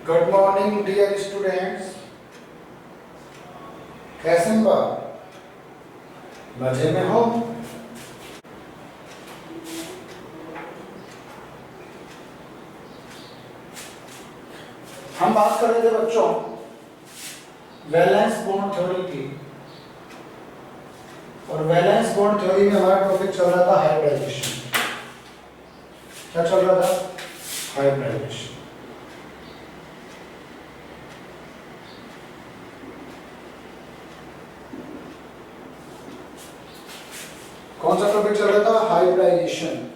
Good morning dear students. कैसे हो? मजे में हो? हम बात कर रहे थे बच्चों वैलेंस बॉन्ड थ्योरी की, और वैलेंस बॉन्ड थ्योरी में हमारा टॉपिक चल रहा था हाइब्रिडाइजेशन। क्या चल रहा था? हाइब्रिडाइजेशन। कौन सा टॉपिक चल रहा था? हाइब्रिडाइजेशन।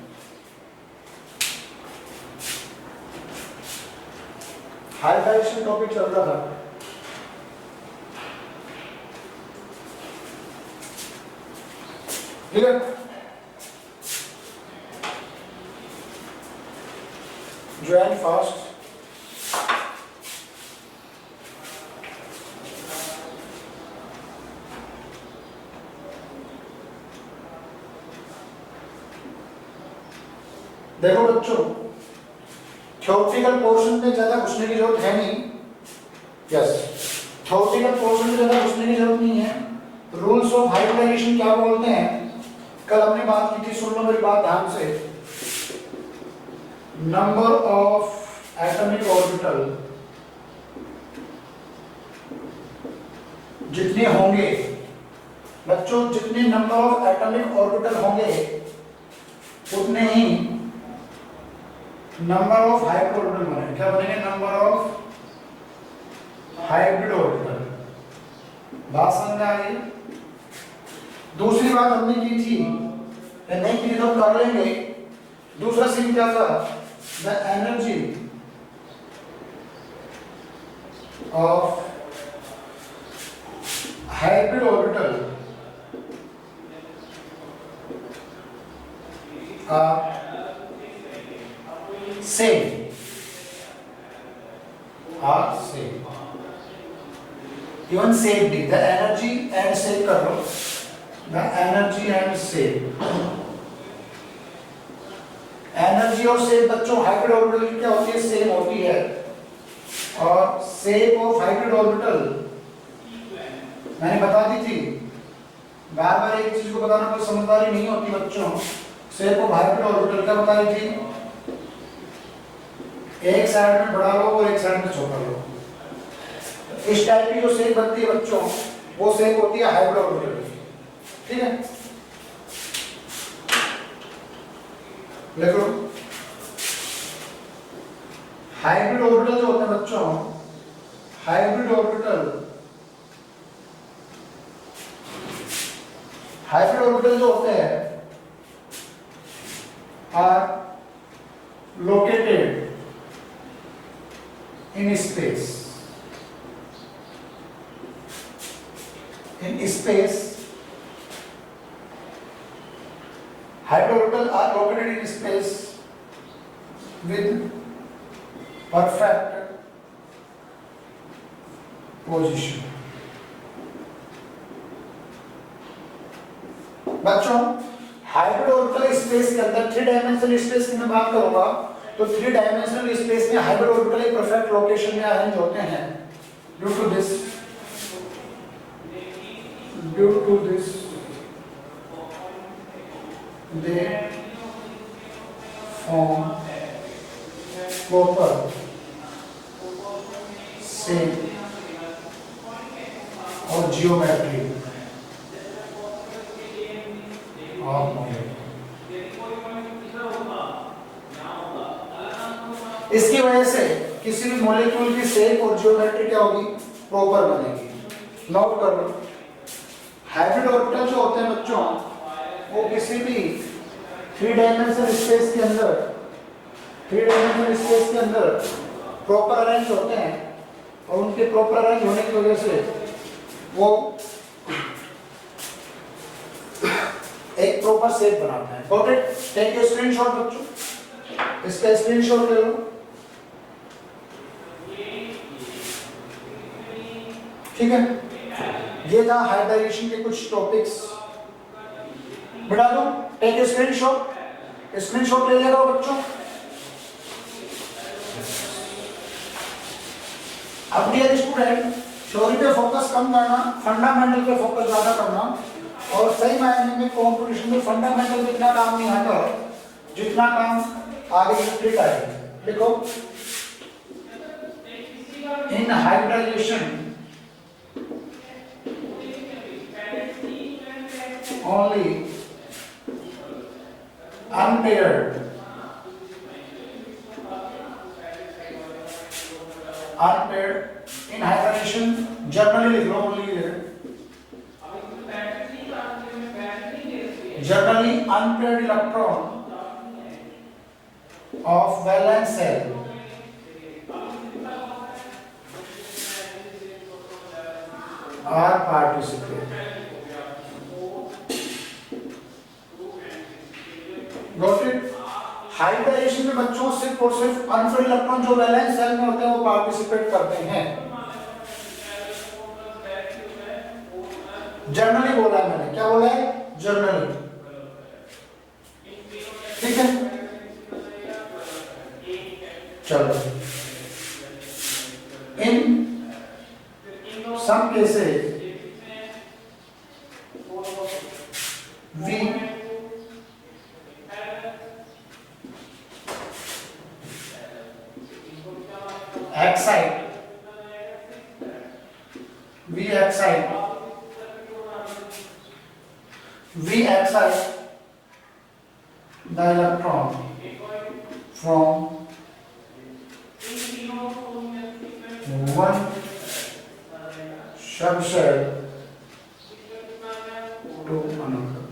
हाइब्रिडाइजेशन टॉपिक चल रहा था। ठीक है, ज्वाइन फास्ट। देखो बच्चों, थ्योरेटिकल पोर्शन में ज्यादा घुसने की जरूरत है नहीं। यस, थ्योरेटिकल पोर्शन में ज्यादा घुसने की जरूरत नहीं है। रूल्स ऑफ हाइब्रिडाइजेशन क्या बोलते हैं, कल हमने बात की थी, सुन लो मेरी बात ध्यान से। नंबर ऑफ एटॉमिक ऑर्बिटल जितने होंगे बच्चों, जितने नंबर ऑफ एटॉमिक ऑर्बिटल होंगे उतने ही नंबर ऑफ हाइब्रिड ऑर्बिटल बनेंगे। क्या बनेंगे? Number of hybrid orbital. बात समझ में आ गई? दूसरी बात हमने की थी, या नहीं की तो कर लेंगे। दूसरा सीन क्या था? The energy of hybrid orbital same are same, even same d, the energy and same कर लो, the energy and same। Energy और शेप बच्चों हाइब्रिड ऑर्बिटल की क्या होती है? सेम होती है। और शेप ऑफ हाइब्रिड ऑर्बिटल मैंने बता दी थी। बार बार एक चीज को बताना कोई समझदारी नहीं होती बच्चों। शेप ऑफ हाइब्रिड ऑर्बिटल क्या बता रही थी? एक साइड में बड़ा लो और एक साइड में छोटा लो। इस टाइप की जो शेप बनती है बच्चों, वो शेप होती है हाइब्रिड ऑर्बिटल की। ठीक है, देखो हाइब्रिड ऑर्बिटल जो होते हैं बच्चों, हाइब्रिड ऑर्बिटल जो होते हैं are located in space, hybrid orbital are located in space with perfect position। बच्चों हाइब्रिड ऑर्बिटल स्पेस के अंदर, 3 डायमेंशनल स्पेस की मैं बात करूंगा, तो 3 डायमेंशनल स्पेस में हाइब्रिड ऑर्बिटल एक परफेक्ट लोकेशन में अरेंज होते हैं। Due to this they form proper shape और जियोमेट्री ऑफ मॉलिक्यूल। इसकी वजह से किसी भी मॉलिक्यूल की शेप और जियोमेट्री क्या होगी? प्रॉपर बनेगी। नोट कर लो, हाइब्रिड ऑर्बिटल जो होते हैं बच्चों, वो किसी भी 3 डायमेंशनल स्पेस के अंदर प्रॉपर अरेंज होते हैं, और उनके प्रॉपर अरेंज होने की वजह से वो एक प्रॉपर शेप बनाते हैं। Got it? Take your screenshot बच्चों, इसका स्क्रीनशॉट ले लो। ठीक है, ये था हाइब्रिडाइजेशन के कुछ टॉपिक्स। बिठा दो, टेक ए स्क्रीनशॉट। स्क्रीनशॉट ले लेगा बच्चों। अब डियर स्टूडेंट, थ्योरी पे फोकस कम करना, फंडामेंटल पे फोकस ज्यादा करना, और सही मायने में कंपटीशन में फंडामेंटल में इतना काम नहीं आता जितना काम आगे स्प्लिट आएगा। देखो, in hybridisation only unpaired in hibernation generally लिख लो, only generally unpaired electron of valence cell are participate. Got it? Hybridization में बच्चों सिर्फ और सिर्फ अनपेयर्ड इलेक्ट्रॉन जो वैलेंस सेल में होते हैं वो पार्टिसिपेट करते हैं। जनरली बोला है मैंने, क्या बोला है? जनरली, ठीक है। चलो, in some cases we excite the electron from one subshell to another।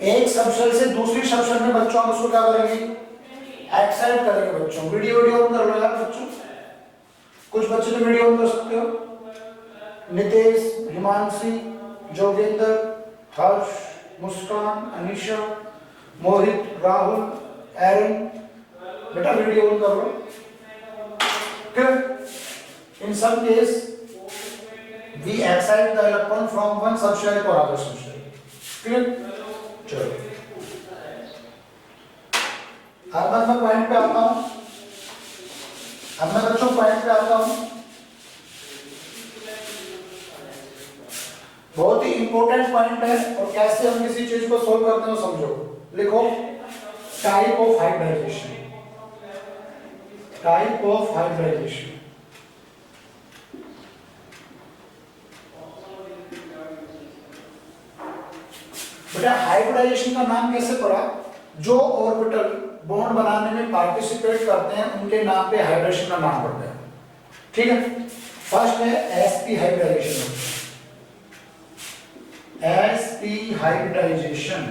एक सबशेल से दूसरी सबशेल में बच्चों हम उसको क्या करेंगे? एक्साइट करेंगे बच्चों। वीडियो ऑन कर लो यार बच्चों, कुछ बच्चे तो वीडियो ऑन कर सकते हो। नितेश, हिमांशी, जोगेंद्र, हर्ष, मुस्कान, अनीशा, मोहित, राहुल, एरन, बेटा वीडियो ऑन कर लो। In some case we excite the electron from one subshell to other subshell. Clear? चलो, अब मैं पॉइंट पे आता हूं। अब मैं बच्चों पॉइंट पे आता हूं। बहुत ही इंपॉर्टेंट पॉइंट है, और कैसे हम किसी चीज को सोल्व करते हैं वो समझो। लिखो, type of hybridization. Type of hybridization. बेटा हाइब्रिडाइजेशन का नाम कैसे पड़ा? जो ऑर्बिटल बॉन्ड बनाने में पार्टिसिपेट करते हैं उनके नाम पे हाइब्रिडेशन का नाम पड़ता है। ठीक है, फर्स्ट है sp हाइब्रिडाइजेशन। sp हाइब्रिडाइजेशन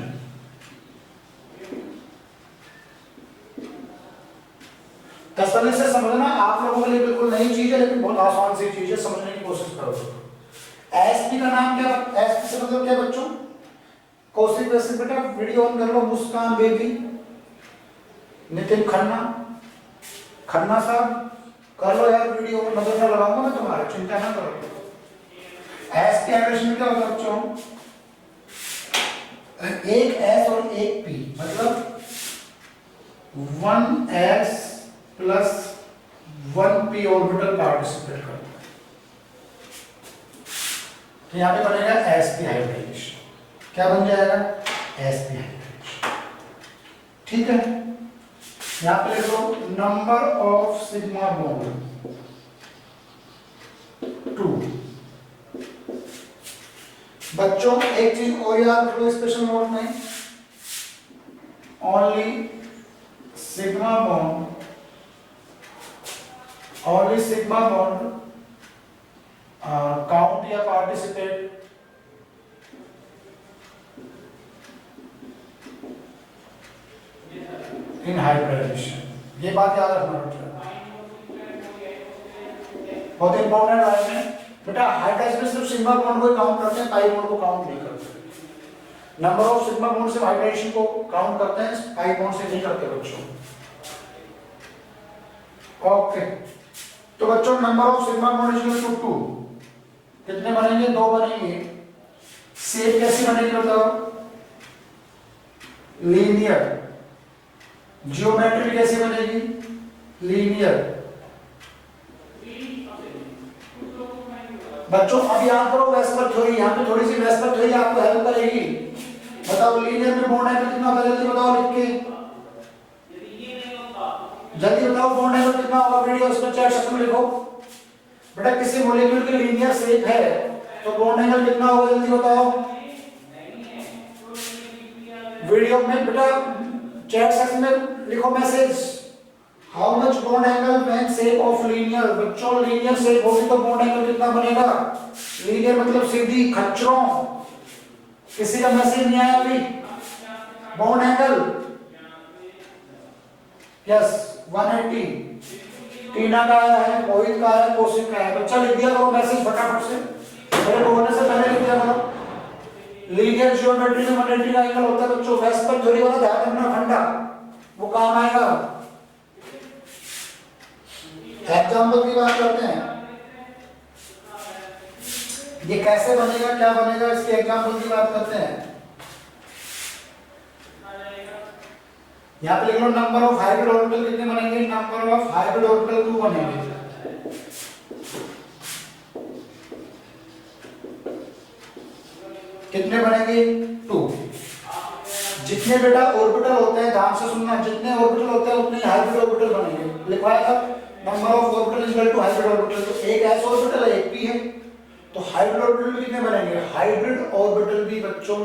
कसरत से समझना, आप लोगों के लिए बिल्कुल नई चीज है, लेकिन बहुत आसान सी चीज है, समझने की कोशिश करो। sp का नाम क्या? sp से मतलब क्या बच्चों? कौशिक वैसे बेटा वीडियो ऑन कर लो। मुस्कान बेबी, नितिन खन्ना, खन्ना साहब कर लो यार वीडियो, नजर न लगाऊंगा मैं तुम्हारे, चिंता ना करो। एस के हाइब्रिडेशन क्या होता है बच्चों? एक एस और एक पी, मतलब 1s plus 1p orbital participate करता है। तो यहां पे बनेगा sp हाइब्रिडेशन। क्या बन जाएगा? sp hybridization. ठीक है, यहां पे लिख लो नंबर ऑफ सिग्मा बॉन्ड 2। बच्चों एक चीज और याद रखो स्पेशल नोट में, ओनली सिग्मा बॉन्ड काउंट या पार्टिसिपेट इन हाइब्रिडाइजेशन। ये बात याद रखना बेटा, बहुत इंपॉर्टेंट है बेटा। हाइब्रिडाइजेशन में सिर्फ सिग्मा बॉन्ड को काउंट करते हैं, पाई बॉन्ड को काउंट नहीं करते। नंबर ऑफ सिग्मा बॉन्ड से हाइब्रिडाइजेशन को काउंट करते हैं, पाई बॉन्ड से नहीं करते बच्चों। ओके, तो बच्चों number of sigma bond is equal to 2। कितने बनेंगे? 2 बनेंगे। शेप कैसी बनेगी बताओ? लीनियर। जियोमेट्री कैसी बनेगी? लीनियर। बच्चों अब याद करो वेस्पर थ्योरी, यहाँ पे थोड़ी सी वेस्पर थ्योरी आपको हेल्प करेगी। बताओ लीनियर में बॉन्ड एंगल कितना होगा, जल्दी बताओ लिख के, जल्दी बताओ बॉन्ड एंगल कितना होगा, वीडियो उसमें चैट सेक्शन में लिखो। बेटा किसी मॉलिक्यूल की लीनियर शेप है तो बॉन्ड एंगल कितना होगा, जल्दी बताओ वीडियो में। बेटा चैट सेक्शन में लिखो message, how much bond angle when shape of linear. बच्चों लीनियर शेप होगी तो बॉन्ड एंगल कितना बनेगा, लीनियर मतलब सीधी खच्चरों। किसी का मैसेज नहीं आया अभी, बॉन्ड एंगल यस 180। टीना का आया है, मोहित का आया है, कौशिक का है। बच्चा लिख दिया करो मैसेज फटाफट से, मेरे बोलने से पहले लिख दिया करो। लीनियर ज्योमेट्री में 180 का एंगल होता है बच्चों। वेस्पर थ्योरी वाला ध्यान रखना फंडा, वो काम आएगा। एग्जाम्पल की बात करते हैं, ये कैसे बनेगा क्या बनेगा, इसके एग्जाम्पल की बात करते हैं। यहाँ पे लिख लो नंबर ऑफ हाइब्रिड ऑर्बिटल कितने बनेंगे, नंबर ऑफ हाइब्रिड ऑर्बिटल 2 बनेंगे। कितने बनेंगे 2। जितने बेटा ऑर्बिटल होते हैं, ध्यान से सुनना, जितने ऑर्बिटल होते हैं उतने हाइब्रिड ऑर्बिटल बनेंगे। लिखवाया था number of orbital equal to hybrid orbital. तो एक एस ऑर्बिटल है एक पी है, तो हाइब्रिड ऑर्बिटल भी कितने बनेंगे, हाइब्रिड ऑर्बिटल भी बच्चों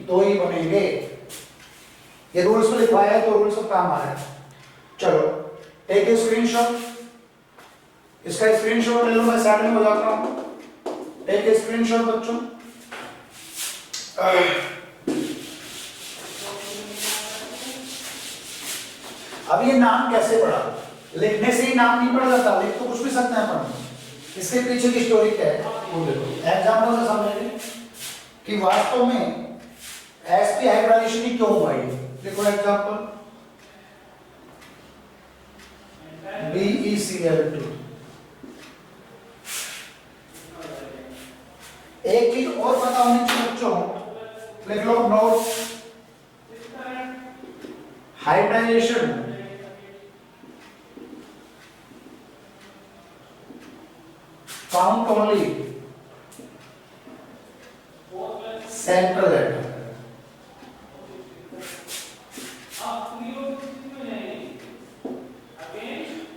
2 ही बनेंगे। ये रूल्स में लिखवाया है तो रूल्स का काम आ रहा है। चलो टेक ए स्क्रीनशॉट, इसका स्क्रीनशॉट ले लो, मैं साइड में हो जाता हूं। टेक ए स्क्रीनशॉट बच्चों। अब ये नाम कैसे पढ़ा, लिखने से ही नाम नहीं पढ़ा जाता, लिख तो कुछ भी सकते हैं अपन। इसके पीछे की स्टोरी क्या है वो देखो, एग्जांपल से समझेंगे कि वास्तव में sp हाइब्रिडाइजेशन ही क्यों हुआ है। देखो एग्जांपल BeCl2। एक चीज और पता होनी चाहिए बच्चों, लिख लो note, hybridisation count only central atom।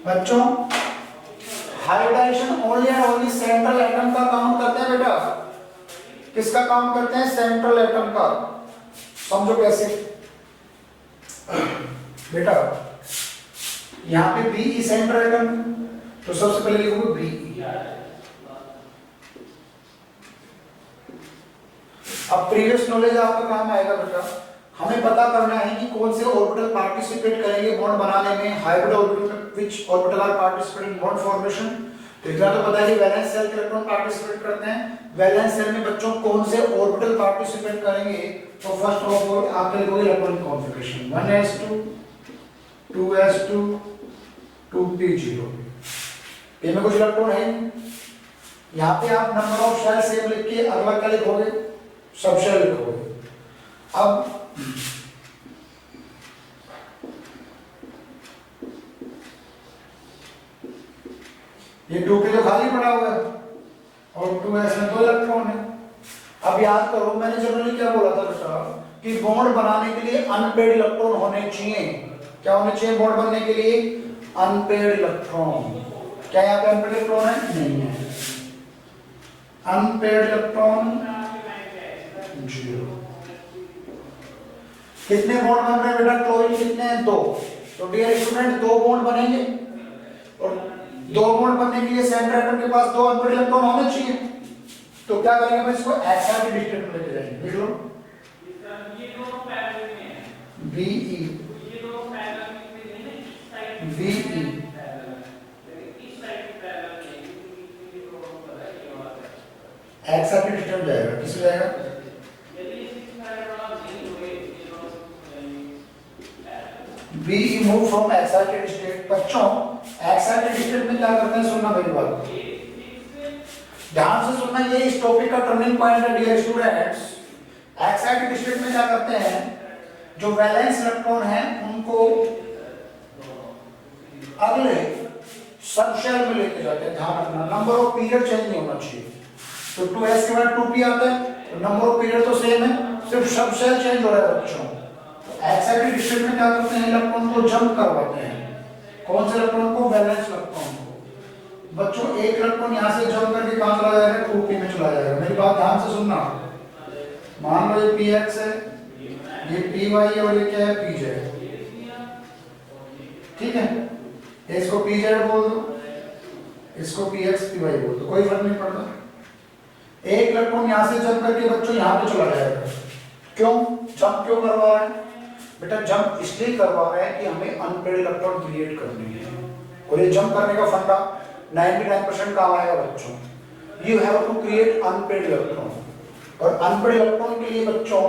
बच्चों hybridisation only and only central atom का काउंट करते हैं बेटा। किसका काउंट करते हैं, सेंट्रल एटम का। समझो कैसे बेटा, यहां पे बी सेंट्रल एटम, तो सबसे पहले लिखोगे बी। अब प्रीवियस नॉलेज आपका काम आएगा बेटा। हमें पता करना है कि कौन से ऑर्बिटल पार्टिसिपेट करेंगे बॉन्ड बनाने में, हाइब्रिड ऑर्बिटल में which orbital are participating bond formation. तो इतना तो पता है कि वैलेंस शेल के इलेक्ट्रॉन पार्टिसिपेट करते हैं। वैलेंस शेल में बच्चों कौन से ऑर्बिटल पार्टिसिपेट करेंगे, तो फर्स्ट ऑफ ऑल आप लिखोगे electronic configuration 1s2 2s2 2p0। ये में कुछ इलेक्ट्रॉन है, यहाँ पे आप नंबर ऑफ शेल सेम लिख के अगला क्या लिखोगे, सब शेल लिखोगे। अब ये 2 के जो खाली पड़ा हुआ है और 2s में 2 इलेक्ट्रॉन है। अब याद करो मैंने जनरली क्या बोला था बेटा, कि बॉन्ड बनाने के लिए अनपेड इलेक्ट्रॉन होने चाहिए। क्या होने चाहिए बॉन्ड बनने के लिए, अनपेड इलेक्ट्रॉन। क्या यहाँ पे अनपेड इलेक्ट्रॉन है, नहीं है। Unpaired electron 0। कितने बॉन्ड बन रहे हैं बेटा, क्लोरीन कितने हैं, 2। तो डियर स्टूडेंट 2 बॉन्ड बनेंगे, और 2 बॉन्ड बनने के लिए सेंटर एटम के पास 2 अनपेड इलेक्ट्रॉन होने चाहिए। तो क्या करेंगे, मैं इसको एक्साइटेड स्टेट में लेके जाएंगे। लिख लो BE BE एक्साइटेड स्टेट जाएगा, किस जाएगा, BE move from excited state. बच्चों एक्साइटेड स्टेट में क्या करते हैं, सुनना मेरी बात, ध्यान से सुनना, ये इस टॉपिक का टर्निंग पॉइंट है डियर स्टूडेंट्स। एक्साइटेड स्टेट में क्या करते हैं, जो वैलेंस इलेक्ट्रॉन है उनको अगले सब शेल में लेके जाते हैं, ध्यान रखना नंबर ऑफ पीरियड चेंज नहीं होना चाहिए। तो 2s के बाद 2p आता है, तो नंबर ऑफ पीरियड तो सेम है, सिर्फ सब शेल चेंज हो रहा है बच्चों। तो एक्साइटेड स्टेट में क्या करते हैं, इलेक्ट्रॉन को जंप करवाते हैं। कौन से इलेक्ट्रॉन को, वैलेंस इलेक्ट्रॉन को। बच्चों एक इलेक्ट्रॉन यहाँ से जंप करके कहाँ चला जाएगा, 2p में चला जाएगा। मेरी बात ध्यान से सुनना, मान लो ये px है, ये py है और ये क्या है, pz। ठीक है, इसको pz बोल दो, इसको px py बोल दो, कोई फर्क नहीं पड़ता। एक इलेक्ट्रॉन यहाँ से जंप करके बच्चों यहाँ पे चला जाएगा। क्यों जंप क्यों करवा रहे हैं बेटा, जंप इसलिए करवा रहे हैं कि हमें अनपेड इलेक्ट्रॉन क्रिएट करनी है। और ये जंप करने का फंडा 99% काम आएगा बच्चों। You have to create unpaired electron, और अनपेड इलेक्ट्रॉन के लिए बच्चों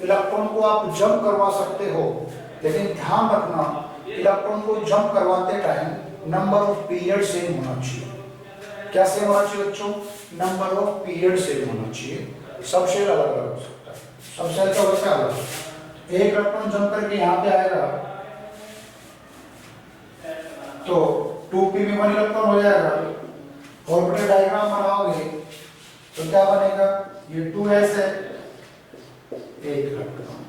इलेक्ट्रॉन को आप जंप करवा सकते हो, लेकिन ध्यान रखना इलेक्ट्रॉन को जंप करवाते time number of period same होना चाहिए। क्या सेम होना चाहिए बच्चों, नंबर ऑफ पीरियड सेम होना चाहिए। सब शेल अलग अलग हो सकता है, सब शेल का वैसे अलग। एक इलेक्ट्रॉन जंप करके यहाँ पे आएगा तो 2p में 1 इलेक्ट्रॉन हो जाएगा। ऑर्बिटल डायग्राम बनाओगे तो क्या बनेगा, ये 2s है, एक इलेक्ट्रॉन,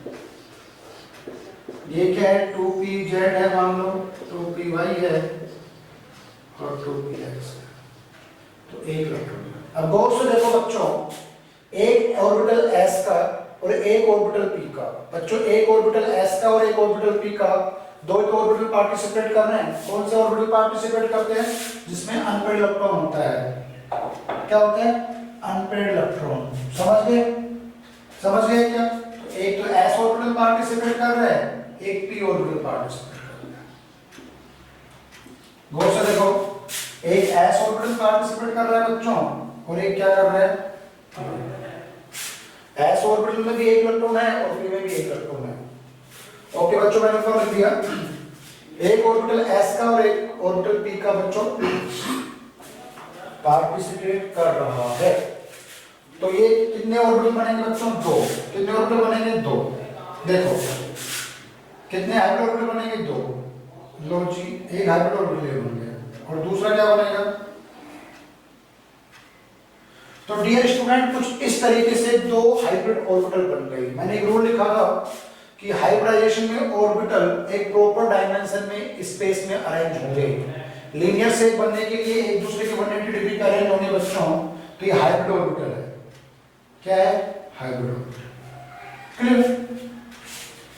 ये क्या है 2pz है, मान लो 2py है और 2px है, तो एक इलेक्ट्रॉन। अब गौर से देखो बच्चों, एक ऑर्बिटल s का और एक ऑर्बिटल p का। बच्चों एक ऑर्बिटल s का और एक ऑर्बिटल p का, दो तो ऑर्बिटल पार्टिसिपेट कर रहे हैं। कौन से ऑर्बिटल पार्टिसिपेट करते हैं, जिसमें अनपेड इलेक्ट्रॉन होता है। क्या होता है, अनपेड इलेक्ट्रॉन। समझ गए, समझ गए क्या। तो एक तो s ऑर्बिटल पार्टिसिपेट कर रहा है, एक p ऑर्बिटल पार्टिसिपेट कर रहा है। गौर से देखो, एक s ऑर्बिटल पार्टिसिपेट कर रहा है बच्चों, और एक क्या कर रहा है, s ऑर्बिटल में भी एक इलेक्ट्रॉन है और p में भी एक इलेक्ट्रॉन है। ओके बच्चों, मैंने फॉर लिख दिया, एक ऑर्बिटल s का और एक ऑर्बिटल p का बच्चों पार्टिसिपेट कर रहा है। तो ये कितने ऑर्बिटल बनेंगे बच्चों, दो। कितने ऑर्बिटल बनेंगे, दो। देखो कितने हाइब्रिड ऑर्बिटल बनेंगे, दो। लो जी, एक हाइब्रिड ऑर्बिटल बन गया, और दूसरा क्या बनेगा। तो डियर स्टूडेंट, कुछ इस तरीके से दो हाइब्रिड ऑर्बिटल बन गई। मैंने एक रूल लिखा था कि हाइब्रिडाइजेशन में ऑर्बिटल एक प्रॉपर डायमेंशन में स्पेस में अरेंज होंगे। लीनियर शेप बनने के लिए एक दूसरे के 180 डिग्री पे अरेंज होंगे बच्चों, तो ये हाइब्रिड ऑर्बिटल है। क्या है, हाइब्रिड ऑर्बिटल। क्लियर।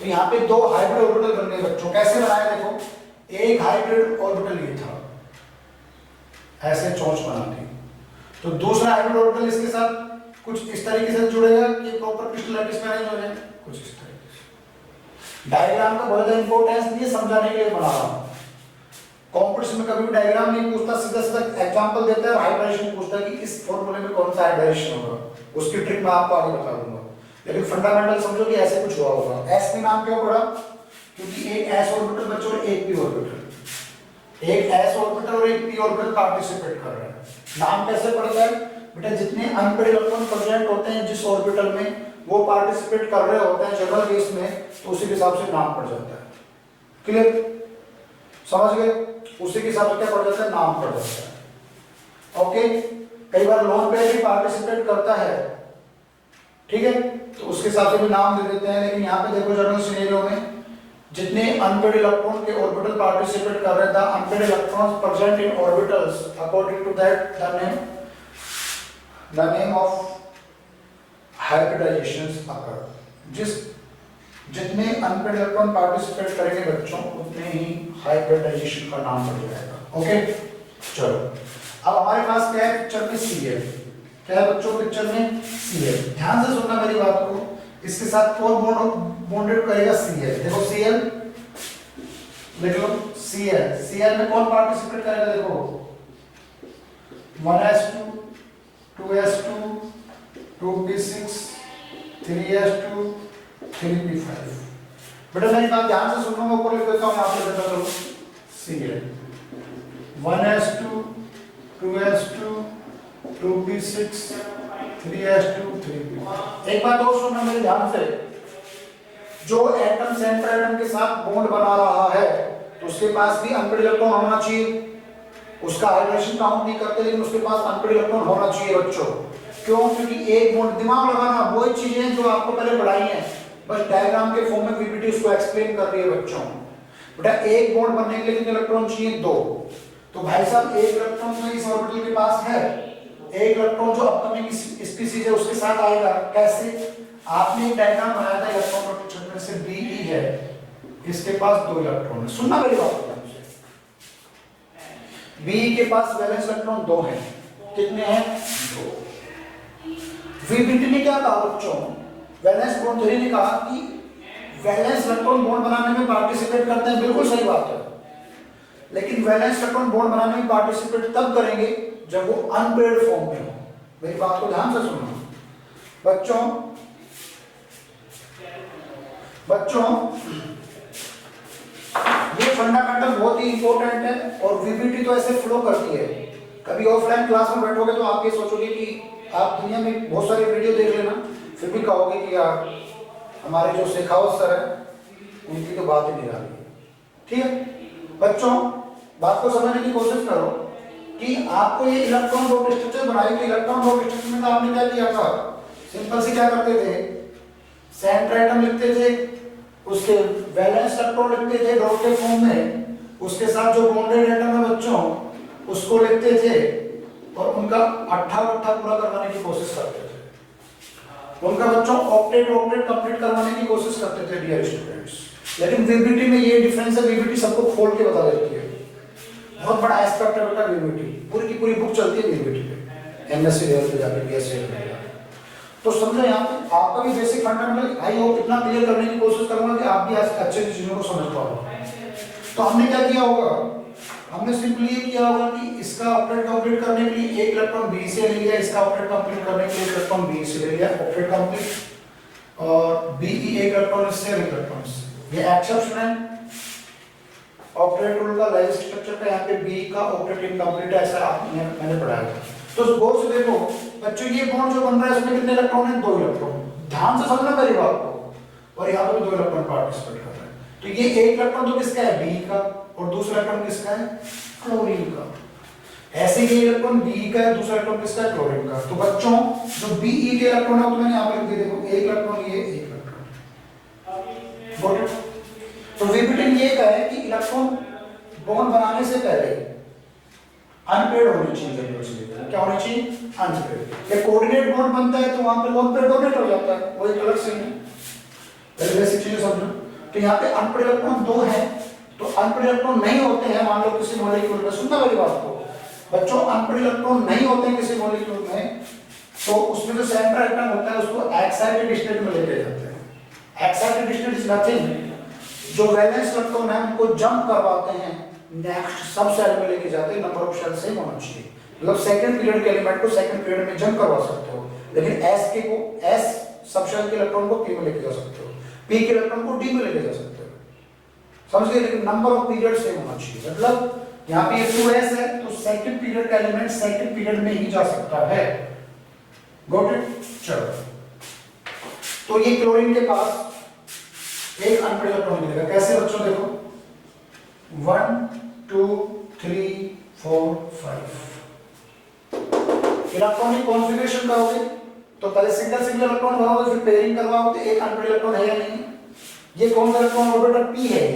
तो यहाँ पे दो हाइब्रिड ऑर्बिटल बन गए बच्चों। कैसे बनाए, देखो एक हाइब्रिड ऑर्बिटल ये था, ऐसे चोंच बना दी। तो दूसरा हाइब्रिड ऑर्बिटल इसके साथ कुछ इस तरीके से जुड़ेगा कि प्रॉपर क्रिस्टल लैटिस में अरेंज हो जाए, कुछ इस तरीके से। डायग्राम का बहुत ज्यादा इंपॉर्टेंस नहीं समझाने के लिए बना रहा हूं। कॉम्पिटिशन में कभी भी डायग्राम नहीं पूछता, सीधा सीधा एग्जांपल देता है, हाइब्रिडाइजेशन पूछता है कि इस फॉर्मूले में कौन सा हाइब्रिडाइजेशन होगा। उसकी ट्रिक मैं आपको आगे बता दूंगा, लेकिन फंडामेंटल समझो कि ऐसे कुछ हुआ होगा। एस का नाम क्यों पड़ा, क्योंकि एक एस ऑर्बिटल बच्चों और एक पी ऑर्बिटल, एक एस ऑर्बिटल और एक पी ऑर्बिटल पार्टिसिपेट कर रहे हैं। नाम कैसे पड़ता है बेटा, जितने अनपेड इलेक्ट्रॉन प्रेजेंट होते हैं जिस ऑर्बिटल में, वो पार्टिसिपेट कर रहे होते हैं जनरल केस में, तो उसी के हिसाब से नाम पड़ जाता है। क्लियर, समझ गए। उसी के हिसाब से क्या पड़ जाता है, नाम पड़ जाता है। ओके, कई बार लोन पे भी पार्टिसिपेट करता है, ठीक है, तो उसके हिसाब से भी नाम दे देते हैं। लेकिन यहाँ पे देखो जनरल सिनेरियो में जितने अनपेड इलेक्ट्रॉन के ऑर्बिटल पार्टिसिपेट कर रहे थे, unpaired electrons present in orbitals according to that the name of hybridisations occur. जितने अनपेड इलेक्ट्रॉन पार्टिसिपेट करेंगे बच्चों, उतने ही हाइब्रिडाइजेशन का नाम पड़ जाएगा। ओके, चलो अब हमारे पास क्या है पिक्चर में, Cl। क्या है बच्चों पिक्चर में, Cl। ध्यान से सुनना मेरी बात को, इसके साथ कौन बॉन्डेड करेगा, Cl। देखो Cl लिख लो, Cl में कौन पार्टिसिपेट करेगा, देखो 1s2 2s2 2p6 3s2 3p5। बेटा मेरी बात ध्यान से सुनो, मैं ऊपर लिख देता हूँ, यहाँ पे लिखता चलो Cl 1s2 2s2 2p6 3s2 3p5। एक बात और सुनना मेरे ध्यान से, जो एटम सेंटर एटम के साथ बॉन्ड बना रहा है तो उसके उसके पास भी अनपेड इलेक्ट्रॉन होना चाहिए। उसका हाइड्रेशन काउंट नहीं करते, लेकिन उसके पास अनपेड इलेक्ट्रॉन होना चाहिए बच्चों। क्यों? क्योंकि एक बॉन्ड, दिमाग लगाना, वही चीजें जो आपको पहले पढ़ाई है, बस डायग्राम के फॉर्म में पीपीटी उसको एक्सप्लेन कर रही है बच्चों। बेटा एक बॉन्ड बनने के लिए कितने इलेक्ट्रॉन चाहिए? 2। तो भाई साहब एक इलेक्ट्रॉन तो इस ऑर्बिटल के पास है, एक इलेक्ट्रॉन जो अपकमिंग स्पीशीज है उसके साथ आएगा। कैसे? आपने एक डायग्राम बनाया था इलेक्ट्रॉन रोटेशन में से, Be है, इसके पास 2 इलेक्ट्रॉन है। सुनना मेरी बात को, Be के पास वैलेंस इलेक्ट्रॉन 2 है। कितने हैं? 2। VBT ने क्या कहा बच्चों? वैलेंस बॉन्ड थ्योरी ने कहा कि वैलेंस इलेक्ट्रॉन बॉन्ड बनाने में पार्टिसिपेट करते हैं, बिल्कुल सही बात है। लेकिन वैलेंस इलेक्ट्रॉन बॉन्ड बनाने में पार्टिसिपेट तब करेंगे जब वो अनपेयर्ड फॉर्म में हो। मेरी बात को ध्यान से सुनो बच्चों, ये फंडामेंटल बहुत ही इंपॉर्टेंट है। और वीबीटी तो ऐसे फ्लो करती है। कभी ऑफलाइन क्लास में बैठोगे तो आप ये सोचोगे कि आप दुनिया में बहुत सारे वीडियो देख लेना, फिर भी कहोगे कि यार हमारे जो शेखावत सर है उनकी तो बात ही नहीं रही। ठीक है बच्चों, बात को समझने की कोशिश करो कि आपको ये इलेक्ट्रॉन डॉट स्ट्रक्चर बनाई, तो इलेक्ट्रॉन डॉट स्ट्रक्चर में तो आपने क्या किया था? सिंपल से क्या करते थे? सेंटर एटम लिखते थे, उसके वैलेंस इलेक्ट्रॉन लिखते थे डॉट के फॉर्म में, उसके साथ जो बॉन्डेड एटम है बच्चों उसको लिखते थे, और उनका अट्ठा पूरा करवाने की कोशिश करते थे। उनका बच्चों ऑक्टेट कंप्लीट करवाने की कोशिश करते थे डियर स्टूडेंट्स। लेकिन वीबीटी में ये डिफरेंस है, वीबीटी सबको खोल के बता देती है। बहुत बड़ा एस्पेक्ट है बेटा वीबीटी, पूरी की पूरी बुक चलती है वीबीटी पे, एमएससी लेवल पे जाकर बीएससी लेवल पे। तो समझो यहाँ पे आपका भी बेसिक फंडामेंटल आई होप इतना क्लियर करने की कोशिश करूंगा कि आप भी अच्छे से चीजों को समझ पाओ। तो हमने क्या किया होगा? हमने सिंपली ये किया होगा कि इसका ऑक्टेट कंप्लीट करने के लिए एक इलेक्ट्रॉन बी से ले लिया, इसका ऑक्टेट कंप्लीट करने के लिए इलेक्ट्रॉन बी से ले लिया, ऑक्टेट कंप्लीट, और बीई एक इलेक्ट्रॉन इससे, एक इलेक्ट्रॉन इससे। ये एक्सेप्शन है ऑक्टेट रूल का, लाइव स्ट्रक्चर का। यहाँ पे बी का ऑक्टेट इनकम्प्लीट है, ऐसा आपने मैंने पढ़ाया था। तो गौर से देखो बच्चों, ये बॉन्ड जो बन रहा है इसमें कितने इलेक्ट्रॉन हैं? 2 इलेक्ट्रॉन। ध्यान से समझना मेरी बात को। और यहाँ पे भी 2 इलेक्ट्रॉन पार्टिसिपेट कर रहे हैं। तो ये एक इलेक्ट्रॉन तो किसका है? बी का, और दूसरा इलेक्ट्रॉन किसका है? क्लोरीन का। ऐसे ही इलेक्ट्रॉन बी का है, दूसरा इलेक्ट्रॉन किसका है? क्लोरीन का। तो बच्चों जो बीई के इलेक्ट्रॉन है तो मैंने यहाँ पे लिख दिया, देखो एक इलेक्ट्रॉन ये, एक इलेक्ट्रॉन। Got it? तो वीबीटी ये कहा है कि इलेक्ट्रॉन बॉन्ड बनाने से पहले अनपेयर्ड होनी चाहिए। क्या होनी चाहिए? अनपेयर्ड। ये कोऑर्डिनेट बॉन्ड बनता है तो वहां पे लोन पेयर डोनेट हो जाता है, वो एक अलग सीन है। पहले बेसिक चीजें समझो। तो यहाँ पे अनपेयर्ड इलेक्ट्रॉन 2 है, तो अनपेयर्ड इलेक्ट्रॉन नहीं होते हैं मान लो किसी मॉलिक्यूल में। सुनना मेरी बात को बच्चों, अनपेयर्ड इलेक्ट्रॉन नहीं होते हैं किसी मॉलिक्यूल में, तो उसमें जो सेंटर एटम होता है उसको एक्साइटेड स्टेट में लेके जाते हैं। एक्साइटेड स्टेट इज नथिंग, जो वैलेंस इलेक्ट्रॉन है उनको जंप करवाते हैं, नेक्स्ट सब सेल में लेके जाते हैं। नंबर ऑफ सेल सेम होना चाहिए, मतलब सेकंड पीरियड के एलिमेंट को सेकंड पीरियड में जंप करवा सकते हो, लेकिन एस के को एस सब सेल के इलेक्ट्रॉन को पी में लेके जा सकते हो, पी के इलेक्ट्रॉन को डी में लेके जा सकते हो। समझ गए? लेकिन नंबर ऑफ पीरियड सेम होना चाहिए। मतलब यहाँ पे 2s है तो सेकंड पीरियड का एलिमेंट सेकंड पीरियड में ही जा सकता है। Got it? चलो, तो ये क्लोरीन के पास एक अनपेयर्ड इलेक्ट्रॉन मिलेगा। कैसे बच्चों? देखो 1 2 3 4 5 इलेक्ट्रॉनिक कॉन्फ़िगरेशन करोगे तो पहले सिंगल इलेक्ट्रॉन बनाओगे, फिर पेयरिंग करवाओगे, तो एक अनपेयर्ड इलेक्ट्रॉन है या नहीं? ये कौन सा इलेक्ट्रॉन ऑर्बिटल पी है?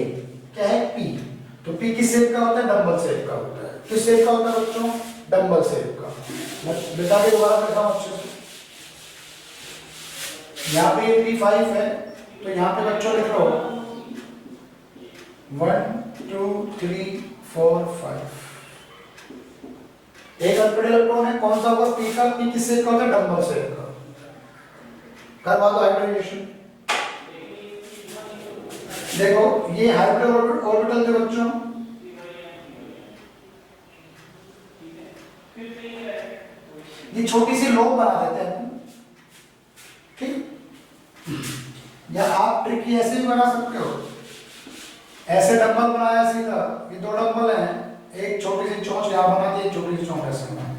क्या है? पी। तो पी किस शेप का होता है? डंबल शेप का होता है। किस शेप का होता है बच्चों? डंबल शेप का। मैं बता के दोबारा दिखाऊं अच्छे से। यहाँ पे P5 है तो यहाँ पे बच्चों लिख लो 1 2 3 4 5। एक अनपेयर्ड इलेक्ट्रॉन है, कौन सा होगा? पी का। पी किस शेप का होता है? डंबल शेप का। करवा दो हाइब्रिडेशन। देखो ये हाइब्रिड ऑर्बिटल थे बच्चों, ये छोटी सी लोब बना देते हैं, ठीक। या आप ट्रिक ऐसे भी बना सकते हो, ऐसे डंबल बनाया सीधा, ये 2 डंबल हैं, एक छोटी सी चोंच यहाँ बना दी, एक छोटी सी चोंच ऐसे बना दी।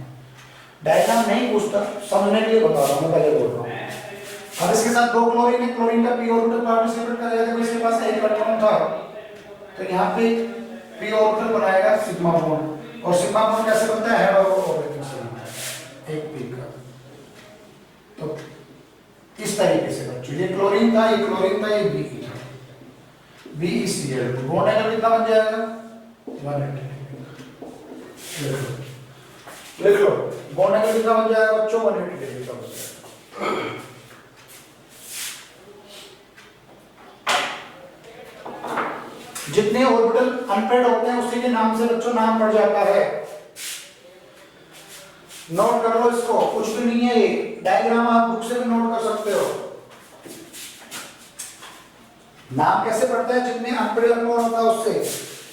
डायग्राम नहीं पूछता, समझने के लिए बता रहा हूँ, मैं पहले बोल रहा हूँ। अब इसके साथ 2 क्लोरीन है, क्लोरीन का पी ऑर्बिटल पार्टिसिपेट कर रहा है, इसके पास एक इलेक्ट्रॉन था, तो यहाँ पे पी ऑर्बिटल बनाएगा सिग्मा बॉन्ड, और सिग्मा बॉन्ड कैसे बनता है, हेड और ऑर्बिटल से बनता है एक पी का। तो इस तरीके से बच्चों, ये क्लोरीन था, ये क्लोरीन था, ये बी था, BeCl बॉन्ड एंगल कितना बन जाएगा 180। लिख लो बॉन्ड एंगल कितना बन जाएगा बच्चों 180 डिग्री का बन जाएगा। जितने ऑर्बिटल अनपेयर्ड होते हैं उसी के नाम से बच्चों नाम पड़ जाता है। नोट कर लो इसको, कुछ भी नहीं है, ये डायग्राम आप बुक से भी नोट कर सकते हो। नाम कैसे पड़ता है जितने अनपेयर्ड इलेक्ट्रॉन होता है उससे।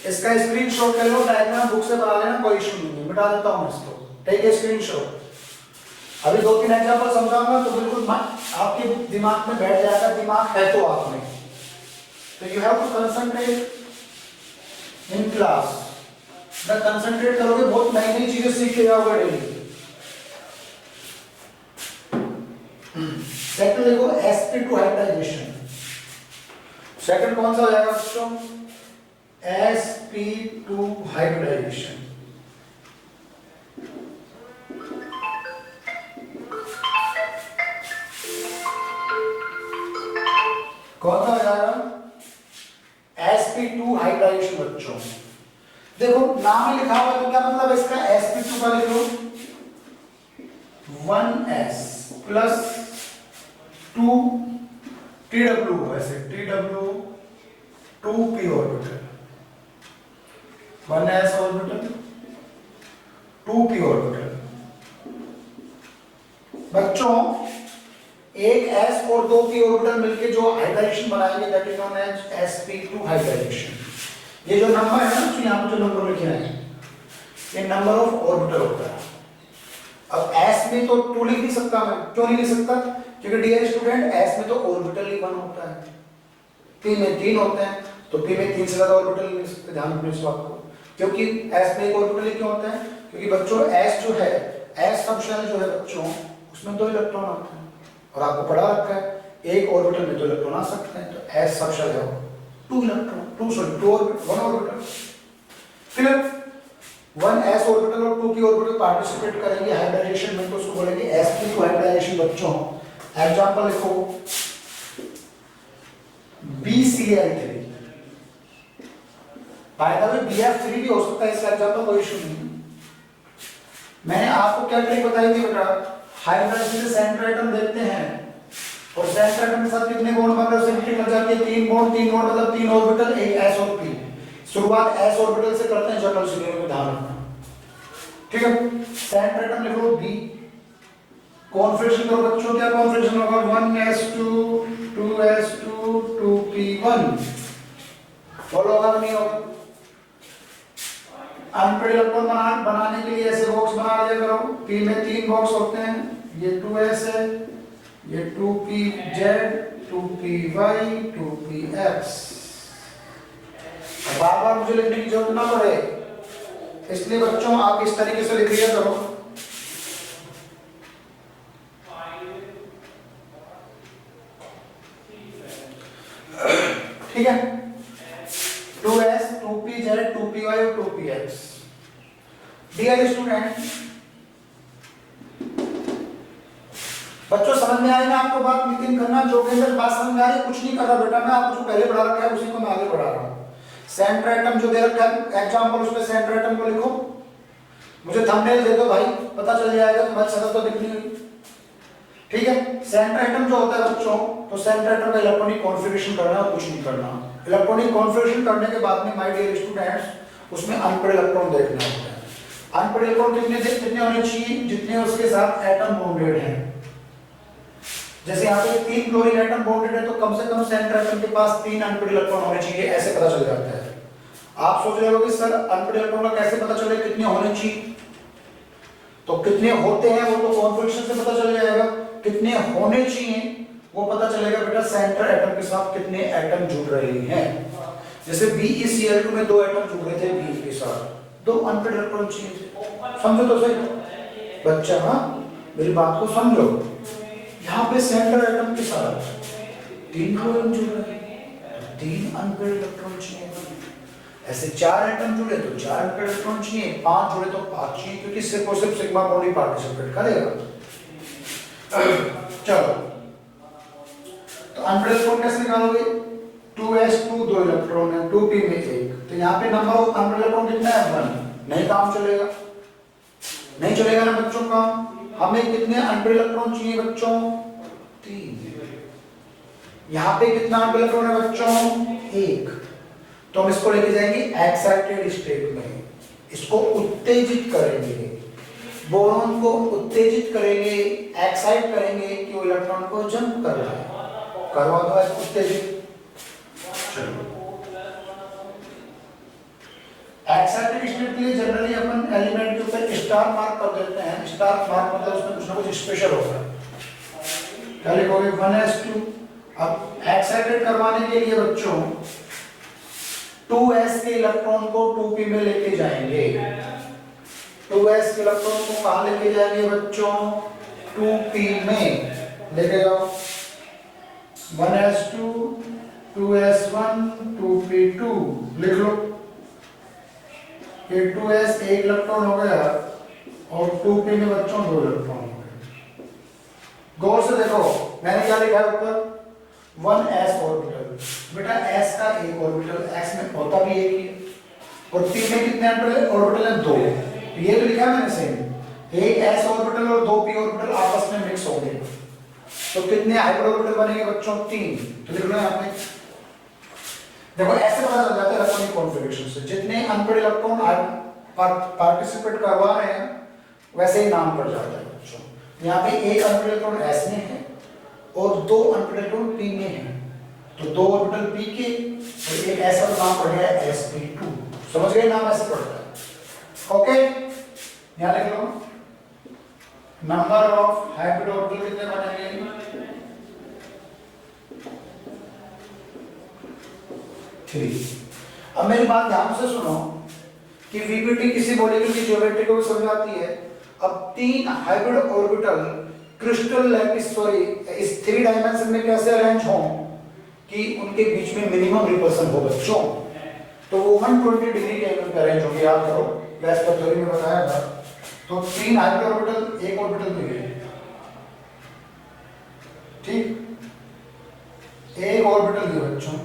इसका स्क्रीनशॉट ले लो, डायग्राम बुक से बना लेना, कोई इशू नहीं है, मिटा देता हूं इसको, टेक ए स्क्रीनशॉट। अभी 2-3 एग्जांपल समझाऊंगा तो बिल्कुल आपके दिमाग में बैठ जाएगा, दिमाग है तो आप में। तो you have to concentrate in class, ना कंसंट्रेट करोगे बहुत नई नई चीजें सीख के जाओगे डेली। सेकंड देखो sp2 हाइब्रिडाइजेशन। सेकंड कौन सा हो जाएगा बच्चों, sp2 हाइब्रिडाइजेशन। कौन सा हो जाएगा sp2 हाइब्रिडाइजेशन बच्चों। देखो नाम ही लिखा हुआ है तो क्या मतलब है इसका, sp2 का लिख लो 1s प्लस 2 TW, ऐसे TW 2p orbital, 1s orbital 2p orbital. बच्चों एक s और 2p ऑर्बिटल मिलके जो हाइब्रिडाइजेशन बनाएंगे that is known as sp2 hybridization. ये जो नंबर है ना, तो यहां पे जो नंबर लिखे हैं ये नंबर ऑफ ऑर्बिटल होता है। अब s में तो 2 लिख नहीं सकता मैं, क्यों नहीं लिख सकता, क्योंकि डियर स्टूडेंट s में तो ऑर्बिटल ही 1 होता है, p में 3 होते हैं, तो p में 3 से ज्यादा ऑर्बिटल नहीं लिख सकते। ध्यान रखना इस बात को, क्योंकि s में एक ऑर्बिटल ही क्यों होता है, क्योंकि बच्चों s जो है, s सब शेल जो है बच्चों उसमें 2 इलेक्ट्रॉन आते हैं, और आपको पढ़ा रखा है एक ऑर्बिटल में 2 इलेक्ट्रॉन आ सकते हैं, तो s सब शेल है 2 इलेक्ट्रॉन, 2 ऑर्बिटल 1 ऑर्बिटल। फिर 1s ऑर्बिटल और 2p ऑर्बिटल पार्टिसिपेट करेंगे हाइब्रिडाइजेशन में, तो उसको बोलेंगे sp2 हाइब्रिडाइजेशन बच्चों। एग्जांपल लिखो BCl3, by the way BF3 भी हो सकता है, इसका एग्जांपल कोई इशू नहीं। मैंने आपको क्या ट्रिक बताई थी बेटा, हाइब्रिडाइजेशन से सेंटर एटम देखते हैं और सेंटर एटम के साथ कितने बॉन्ड बन रहे हैं, सिमेट्रिक लग जाती है, 3 बॉन्ड मतलब 3 ऑर्बिटल, एक s और p। शुरुआत s ऑर्बिटल से करते हैं जनरल सीरीज में, ध्यान रखना, ठीक है। सेंटर एटम लिख लो B, कॉन्फिगरेशन करो बच्चों, क्या कॉन्फिगरेशन होगा 1s2 2s2 2p1, फॉलो होगा नहीं होगा। अनपेयर्ड इलेक्ट्रॉन बनाने के लिए ऐसे बॉक्स बना लिया करो, p में 3 बॉक्स होते हैं, ये 2s है, ये 2pz 2py 2px। बार बार मुझे लिखने की जरूरत ना पड़े, इसलिए बच्चों आप इस तरीके से लिख लिया करो। ठीक है, 2s 2pz 2py और 2px। डियर स्टूडेंट बच्चों समझ में आएगा आपको बात, नितिन खन्ना जो के अंदर बात समझ में आ रही है, कुछ नहीं कर रहा बेटा, मैं आपको जो पहले पढ़ा रखा है उसी को मैं आगे पढ़ा रहा हूं। सेंटर एटम जो दे रखा है एग्जांपल, उसमें सेंटर एटम को लिखो, मुझे थंबनेल दे दो भाई, पता चल जाएगा तुम्हारी शक्ल तो दिख नहीं रही, ठीक है। सेंटर एटम जो होता है बच्चों, तो सेंटर एटम का इलेक्ट्रॉनिक कॉन्फ़िगरेशन करना और कुछ नहीं करना। इलेक्ट्रॉनिक कॉन्फ़िगरेशन करने के बाद में माय डियर स्टूडेंट्स उसमें अनपेयर्ड इलेक्ट्रॉन देखना होता है। अनपेयर्ड इलेक्ट्रॉन कितने होने चाहिए, जितने उसके साथ एटम बॉन्डेड हैं। जैसे यहाँ पे 3 क्लोरीन एटम बॉन्डेड है, तो कम से कम सेंटर एटम के पास 3 अनपेयर्ड इलेक्ट्रॉन होने चाहिए, ऐसे पता चल जाता है। आप सोच रहे हो कि सर अनपेयर्ड इलेक्ट्रॉन का कैसे पता चले कितने होने चाहिए, तो कितने होते हैं वो तो कॉन्फ़िगरेशन से पता चल जाएगा, कितने होने चाहिए वो पता चलेगा बेटा सेंटर एटम के साथ कितने एटम जुड़ रहे हैं। जैसे BeCl2 में 2 एटम जुड़ रहे थे B के साथ, 2 अनपेयर्ड इलेक्ट्रॉन चाहिए, समझो तो सही बच्चा, हाँ मेरी बात को समझो। यहाँ पे सेंटर एटम के साथ 3 क्लोरीन जुड़ रहे हैं, 3 अनपेयर्ड इलेक्ट्रॉन चाहिए। ऐसे 4 एटम जुड़े तो 4 इलेक्ट्रॉन चाहिए, 5 जुड़े तो 5 चाहिए, क्योंकि सिर्फ और सिर्फ सिग्मा बॉन्ड ही पार्टिसिपेट करेगा। चलो, तो अनपेड इलेक्ट्रॉन कैसे निकालोगे? 2s2 2 इलेक्ट्रॉन है, 2p में 1, तो यहाँ पे नंबर ऑफ अनपेड इलेक्ट्रॉन कितना है? 1। नहीं काम चलेगा, नहीं चलेगा ना बच्चों काम। हमें कितने अनपेड इलेक्ट्रॉन चाहिए बच्चों? 3। यहाँ पे कितना अनपेड इलेक्ट्रॉन है बच्चों? 1। तो हम इसको लेके जाएंगे एक्साइटेड स्टेट में, इसको उत्तेजित करेंगे, बोरॉन को उत्तेजित करेंगे, एक्साइट करेंगे कि वो इलेक्ट्रॉन को जंप कर रहा है, करवा दो इसको उत्तेजित। एक्साइटेड स्टेट के लिए जनरली अपन एलिमेंट के ऊपर स्टार मार्क कर देते हैं। स्टार मार्क मतलब उसमें कुछ ना कुछ स्पेशल होता है। क्या लिखोगे? 1s2। अब एक्साइटेड करवाने के लिए बच्चों 2s के इलेक्ट्रॉन को 2p में लेके जाएंगे। 2s के इलेक्ट्रॉन को कहां लेके जाएंगे बच्चों? 2p में लेके जाओ। 1s2 2s1 2p2 लिख लो। ये 2s एक इलेक्ट्रॉन हो गया और 2p में बच्चों 2 इलेक्ट्रॉन हो गए। गौर से देखो मैंने क्या लिखा है ऊपर? 1s orbital. बेटा s का एक ऑर्बिटल, x में होता भी एक ही है, और p में कितने ऑर्बिटल है? 2। ये तो लिखा है मैंने सेम। एक s ऑर्बिटल और 2 p ऑर्बिटल आपस में मिक्स होंगे, तो कितने हाइब्रिड ऑर्बिटल बनेंगे बच्चों? 3। तो लिख लो यहाँ पे। देखो ऐसे पता चल जाता है इलेक्ट्रॉनिक कॉन्फ़िगरेशन से, जितने अनपेड इलेक्ट्रॉन पार्टिसिपेट करवा रहे हैं वैसे ही नाम पड़ जाता है बच्चों। यहाँ पे एक अनपेड इलेक्ट्रॉन s में है और 2 अनपेड इलेक्ट्रॉन p में है, तो 2 ऑर्बिटल p के और एक ऐसा नाम पड़ गया sp2। समझ गए? नाम ऐसे पड़ता है। ओके, यहाँ लिख लो नंबर ऑफ हाइब्रिड ऑर्बिटल कितने बनेंगे? 3। अब मेरी बात ध्यान से सुनो कि वीपीटी किसी मॉलिक्यूल की ज्योमेट्री को समझाती है। अब 3 हाइब्रिड ऑर्बिटल क्रिस्टल लैटिस इस 3 डायमेंशन में कैसे अरेंज हों कि उनके बीच में मिनिमम रिपल्सन हो बच्चों? तो वो 120 डिग्री के एंगल पे अरेंज होंगे। याद करो, गैस का थ्योरी में बताया था। तो 3 हाइब्रिड ऑर्बिटल एक ऑर्बिटल में गए, ठीक, एक ऑर्बिटल के बच्चों,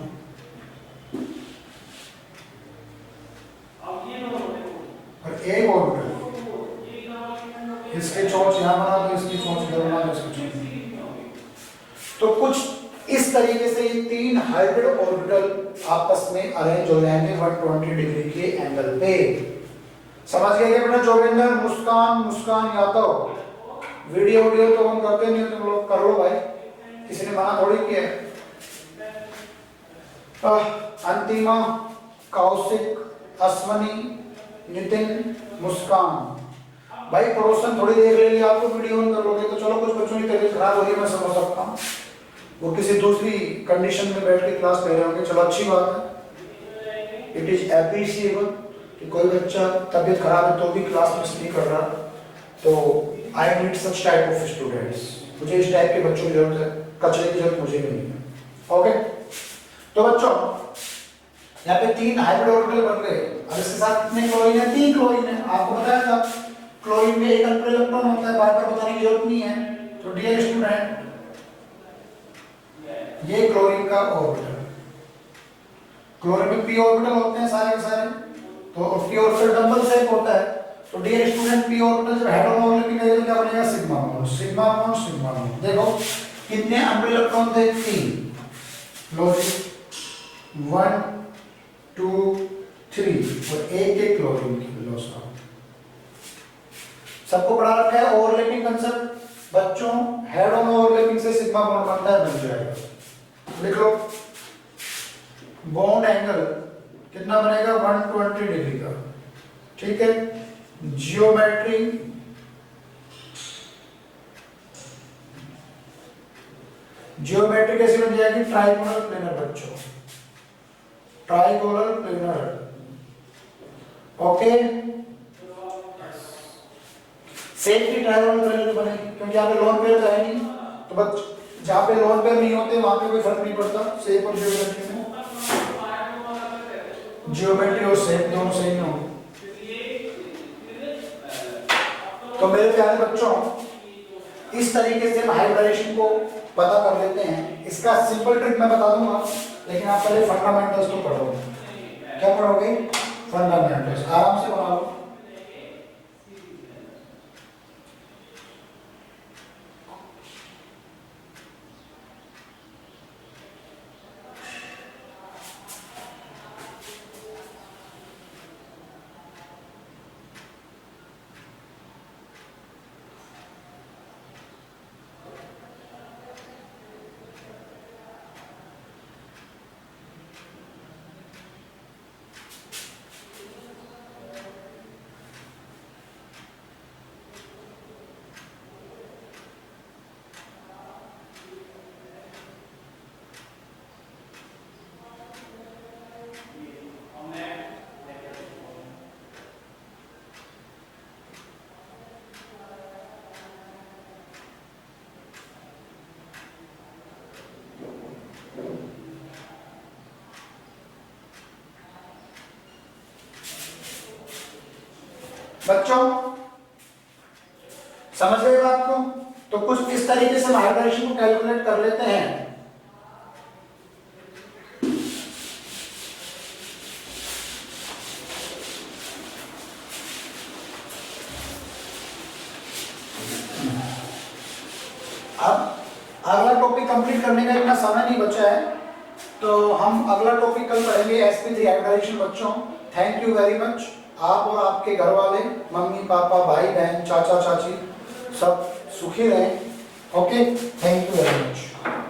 और एक ऑर्बिटल इसके चोंच यहाँ बना दो, इसकी चोंच इधर बना दो, इसकी चोंच। तो कुछ इस तरीके से ये 3 हाइब्रिड ऑर्बिटल आपस में अरेंज हो जाएंगे 120 डिग्री के एंगल पे। समझ गए क्या बेटा? जोगिंदर, मुस्कान यादव, वीडियो तो हम करते नहीं, तुम लोग कर लो भाई, किसी ने मना थोड़ी किया। अंतिमा, कौशिक, अश्वनी, नितिन, मुस्कान, भाई पड़ोसन थोड़ी देर ले लिया, आपको वीडियो ऑन कर लोगे तो चलो, कुछ बच्चों की तबीयत खराब हो रही है, मैं समझ सकता हूँ, वो किसी दूसरी कंडीशन में बैठ के क्लास ले रहे होंगे, चलो अच्छी बात है। इट इज एप्रिशिएबल कि कोई बच्चा तबीयत खराब है तो भी क्लास मिस नहीं कर रहा, तो I need such type of students, मुझे इस टाइप के बच्चों की जरूरत है, कचरे की जरूरत मुझे भी नहीं है। ओके, तो बच्चों यहाँ पे 3 हाइब्रिड ऑर्बिटल बन गए। अब इसके साथ कितने क्लोरीन है? 3 क्लोरीन है। आपको बताया था क्लोरीन में एक अल्फा इलेक्ट्रॉन होता है, बार बार बताने की जरूरत नहीं है। तो डियर स्टूडेंट, ये क्लोरीन का ऑर्बिटल, क्लोरीन में p ऑर्बिटल होते हैं सारे के सारे, तो p ऑर्बिटल डबल शेप होता है। तो डियर स्टूडेंट, p ऑर्बिटल जब हेटेरो ओवरलैपिंग रहेगा तो क्या बनेगा? Sigma bond, sigma bond, sigma bond. देखो कितने अल्फा इलेक्ट्रॉन थे? 3। लो जी 1 2 3 और एक क्लोरीन की लो साहब। सबको पढ़ा रखा है ओवरलैपिंग कंसेप्ट बच्चों, हेड ऑन ओवरलैपिंग से सिग्मा बॉन्ड बनता है, बन जाएगा। लिख लो बॉन्ड एंगल कितना बनेगा? 120 डिग्री का, ठीक है। जियोमेट्री कैसी बन जाएगी? ट्राइगोनल प्लेनर बच्चों, trigonal planar. Okay, safety trigonal planar बनेगी, क्योंकि यहाँ पे लोन पेयर है नहीं, तो बस जहाँ पे लोन पेयर नहीं होते वहां पे कोई फर्क नहीं पड़ता शेप और ज्योमेट्री में। जियोमेट्री और सेप दोनों सेम होंगे। तो मेरे प्यारे बच्चों, इस तरीके से हम हाइब्रिडेशन को पता कर लेते हैं। इसका सिंपल ट्रिक मैं बता दूंगा, लेकिन आप पहले फंडामेंटल्स को पढ़ोगे। क्या पढ़ोगे? फंडामेंटल्स। आराम से बना लो। बच्चों समझ गए बात को? तो कुछ इस तरीके से हाइब्रिडेशन को कैलकुलेट कर लेते हैं। अब अगला टॉपिक कंप्लीट करने का इतना समय नहीं बचा है, तो हम अगला टॉपिक कल पढ़ेंगे sp3 हाइब्रिडेशन। बच्चों थैंक यू वेरी मच। आप और आपके घर वाले, मम्मी पापा भाई बहन चाचा चाची सब सुखी रहें। Okay, thank you very much.